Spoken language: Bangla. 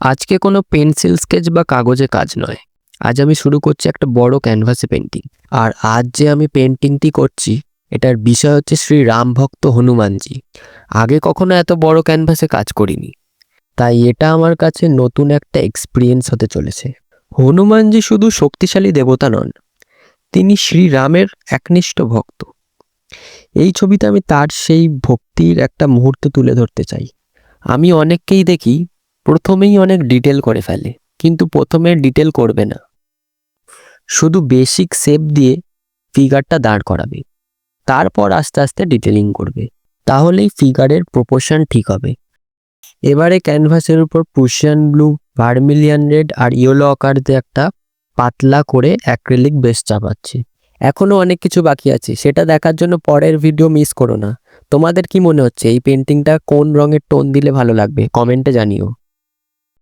আজকে কোনো পেন্সিল স্কেচ বা কাগজে কাজ নয়। আজ আমি শুরু করছি একটা বড় ক্যানভাসে পেন্টিং। আর আজ যে আমি পেন্টিংটি করছি এটার বিষয় হচ্ছে শ্রী রাম ভক্ত হনুমানজি। আগে কখনো এত বড় ক্যানভাসে কাজ করিনি, তাই এটা আমার কাছে নতুন একটা এক্সপিরিয়েন্স হতে চলেছে। হনুমানজি শুধু শক্তিশালী দেবতা নন, তিনি শ্রীরামের একনিষ্ঠ ভক্ত। এই ছবিতে আমি তার সেই ভক্তির একটা মুহূর্ত তুলে ধরতে চাই। আমি অনেককেই দেখি প্রথমেই অনেক ডিটেল করে ফেলে, কিন্তু প্রথমে ডিটেল করবে না, শুধু বেসিক শেপ দিয়ে ফিগারটা দাঁড় করাবে, তারপর আস্তে আস্তে ডিটেলিং করবে, তাহলেই ফিগারের প্রপোর্শন ঠিক হবে। এবারে ক্যানভাসের উপর প্রুশিয়ান ব্লু, ভার্মিলিয়ান রেড আর ইয়েলো আকার দিয়ে একটা পাতলা করে অ্যাক্রিলিক বেস চাপাচ্ছে। এখনো অনেক কিছু বাকি আছে, সেটা দেখার জন্য পরের ভিডিও মিস করো না। তোমাদের কি মনে হচ্ছে এই পেন্টিংটা কোন রঙের টোন দিলে ভালো লাগবে? কমেন্টে জানিও।